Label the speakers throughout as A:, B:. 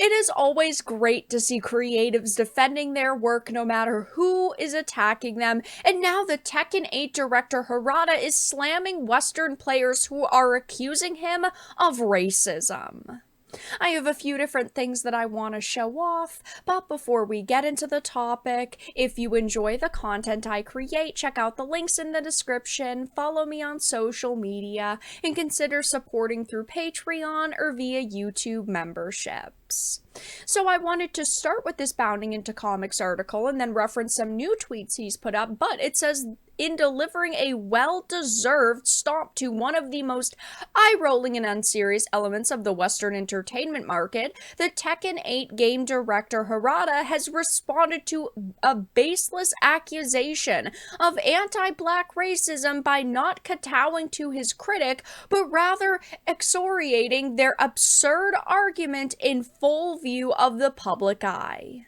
A: It is always great to see creatives defending their work no matter who is attacking them, and now the Tekken 8 director Harada is slamming Western players who are accusing him of racism. I have a few different things that I want to show off, but before we get into the topic, if you enjoy the content I create, check out the links in the description, follow me on social media, and consider supporting through Patreon or via YouTube memberships. So I wanted to start with this Bounding into Comics article and then reference some new tweets he's put up, but it says, in delivering a well-deserved stomp to one of the most eye-rolling and unserious elements of the Western entertainment market, the Tekken 8 game director Harada has responded to a baseless accusation of anti-black racism by not kowtowing to his critic, but rather excoriating their absurd argument in full view of the public eye.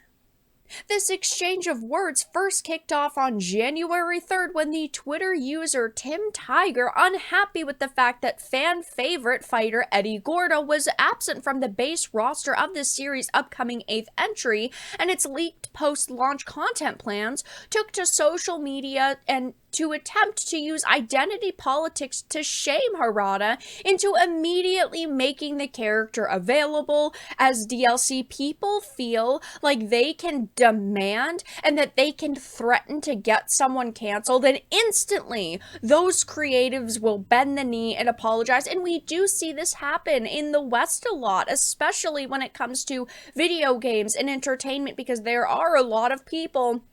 A: This exchange of words first kicked off on January 3rd when the Twitter user Tim Tiger, unhappy with the fact that fan favorite fighter Eddie Gordo was absent from the base roster of the series' upcoming 8th entry and its leaked post-launch content plans, took to social media and to attempt to use identity politics to shame Harada into immediately making the character available, as DLC people feel like they can demand and that they can threaten to get someone canceled, and instantly those creatives will bend the knee and apologize. And we do see this happen in the West a lot, especially when it comes to video games and entertainment, because there are a lot of people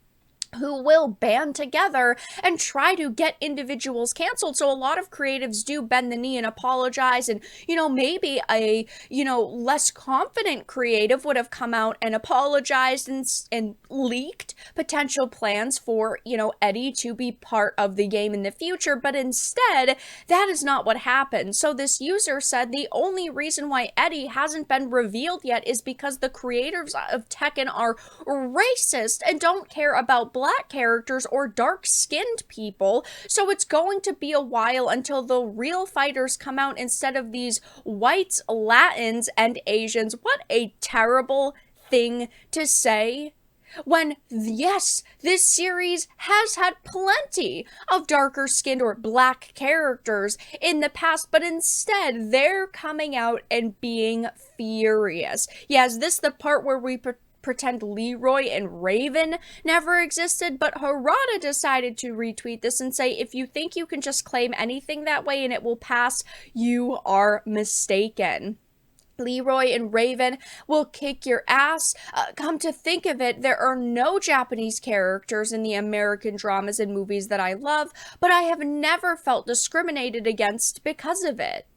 A: who will band together and try to get individuals canceled. So a lot of creatives do bend the knee and apologize, and maybe a less confident creative would have come out and apologized and leaked potential plans for Eddie to be part of the game in the future, but instead that is not what happened. So this user said the only reason why Eddie hasn't been revealed yet is because the creators of Tekken are racist and don't care about black characters or dark-skinned people, so it's going to be a while until the real fighters come out instead of these whites, Latins, and Asians. What a terrible thing to say, when, yes, this series has had plenty of darker skinned or black characters in the past, but instead they're coming out and being furious. Yeah, is this the part where we pretend Leroy and Raven never existed? But Harada decided to retweet this and say, if you think you can just claim anything that way and it will pass, you are mistaken. Leroy and Raven will kick your ass. Come to think of it, there are no Japanese characters in the American dramas and movies that I love, but I have never felt discriminated against because of it.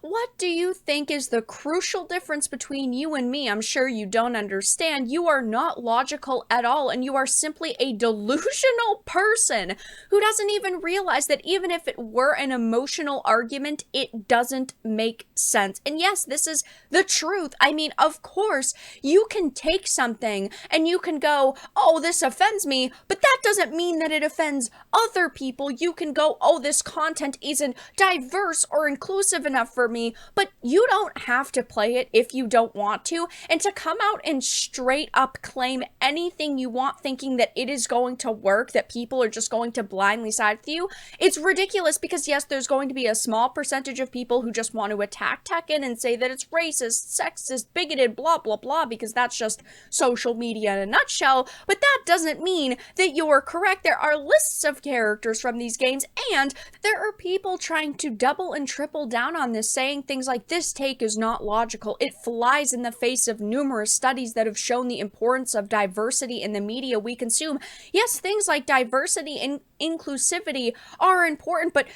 A: What do you think is the crucial difference between you and me? I'm sure you don't understand. You are not logical at all, and you are simply a delusional person who doesn't even realize that even if it were an emotional argument, it doesn't make sense. And yes, this is the truth. I mean, of course, you can take something and you can go, oh, this offends me, but that doesn't mean that it offends other people. You can go, oh, this content isn't diverse or inclusive enough for me, but you don't have to play it if you don't want to. And to come out and straight up claim anything you want, thinking that it is going to work, that people are just going to blindly side with you, it's ridiculous, because yes, there's going to be a small percentage of people who just want to attack Tekken and say that it's racist, sexist, bigoted, blah blah blah, because that's just social media in a nutshell, but that doesn't mean that you're correct. There are lists of characters from these games, and there are people trying to double and triple down on this, saying things like, this take is not logical. It flies in the face of numerous studies that have shown the importance of diversity in the media we consume. Yes, things like diversity and inclusivity are important, but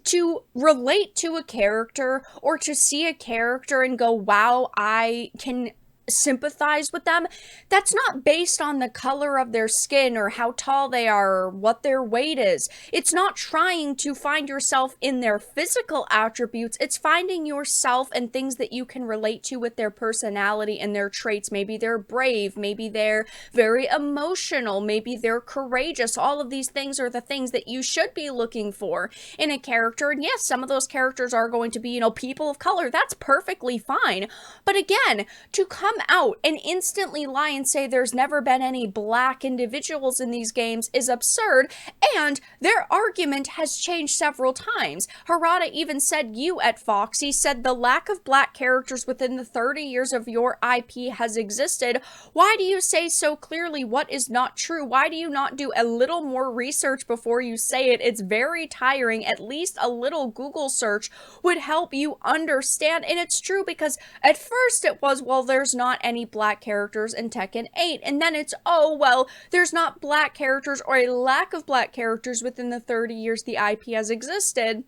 A: to relate to a character or to see a character and go, wow, I can sympathize with them, that's not based on the color of their skin or how tall they are or what their weight is. It's not trying to find yourself in their physical attributes. It's finding yourself and things that you can relate to with their personality and their traits. Maybe they're brave, maybe they're very emotional, maybe they're courageous. All of these things are the things that you should be looking for in a character. And yes, some of those characters are going to be, people of color. That's perfectly fine. But again, to come out and instantly lie and say there's never been any black individuals in these games is absurd, and their argument has changed several times. Harada even said, you at Fox, he said the lack of black characters within the 30 years of your IP has existed. Why do you say so clearly what is not true? Why do you not do a little more research before you say it? It's very tiring. At least a little Google search would help you understand. And it's true, because at first it was, well, there's not any black characters in Tekken 8. And then it's, oh, well, there's not black characters or a lack of black characters within the 30 years the IP has existed.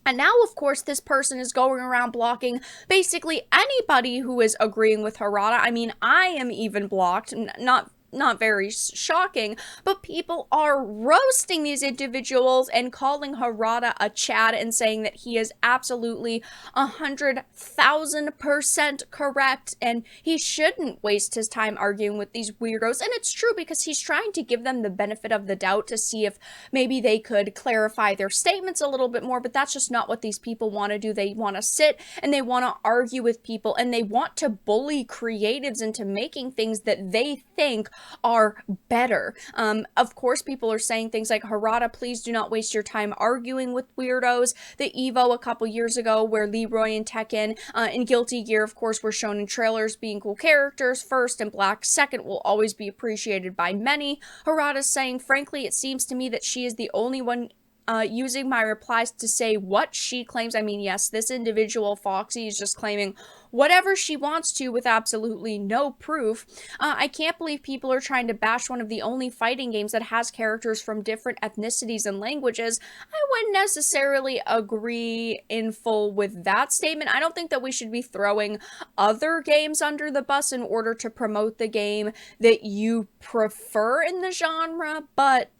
A: And now, of course, this person is going around blocking basically anybody who is agreeing with Harada. I mean, I am even blocked, not very shocking, but people are roasting these individuals and calling Harada a Chad and saying that he is absolutely 100,000% correct and he shouldn't waste his time arguing with these weirdos. And it's true, because he's trying to give them the benefit of the doubt to see if maybe they could clarify their statements a little bit more, but that's just not what these people want to do. They want to sit and they want to argue with people, and they want to bully creatives into making things that they think are better. Of course, people are saying things like, Harada, please do not waste your time arguing with weirdos. The Evo a couple years ago, where Leroy and Tekken and Guilty Gear, of course, were shown in trailers being cool characters, first, and Black second, will always be appreciated by many. Harada's saying, frankly, it seems to me that she is the only one using my replies to say what she claims. I mean, yes, this individual, Foxy, is just claiming whatever she wants to with absolutely no proof. I can't believe people are trying to bash one of the only fighting games that has characters from different ethnicities and languages. I wouldn't necessarily agree in full with that statement. I don't think that we should be throwing other games under the bus in order to promote the game that you prefer in the genre, but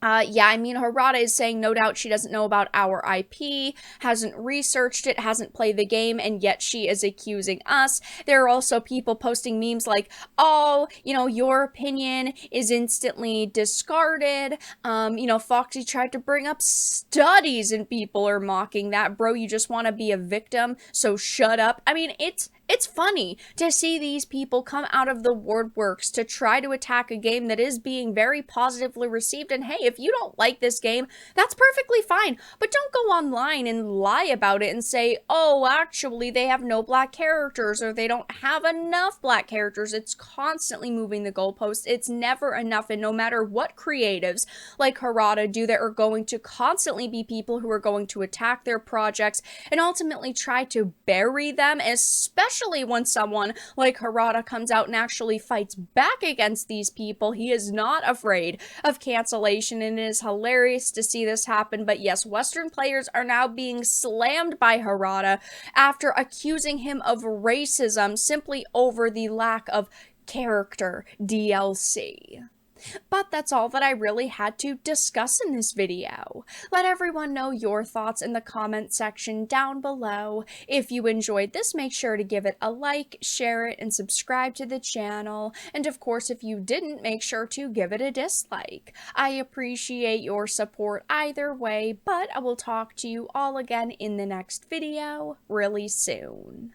A: yeah, I mean, Harada is saying no doubt she doesn't know about our IP, hasn't researched it, hasn't played the game, and yet she is accusing us. There are also people posting memes like, oh, you know, your opinion is instantly discarded. You know, Foxy tried to bring up studies and people are mocking that. Bro, you just want to be a victim, so shut up. I mean, it's funny to see these people come out of the woodworks to try to attack a game that is being very positively received. And hey, if you don't like this game, that's perfectly fine. But don't go online and lie about it and say, oh, actually, they have no black characters or they don't have enough black characters. It's constantly moving the goalposts. It's never enough. And no matter what creatives like Harada do, there are going to constantly be people who are going to attack their projects and ultimately try to bury them, especially when someone like Harada comes out and actually fights back against these people. He is not afraid of cancellation, and it is hilarious to see this happen. But yes, Western players are now being slammed by Harada after accusing him of racism simply over the lack of character DLC. But that's all that I really had to discuss in this video. Let everyone know your thoughts in the comment section down below. If you enjoyed this, make sure to give it a like, share it, and subscribe to the channel. And of course, if you didn't, make sure to give it a dislike. I appreciate your support either way, but I will talk to you all again in the next video really soon.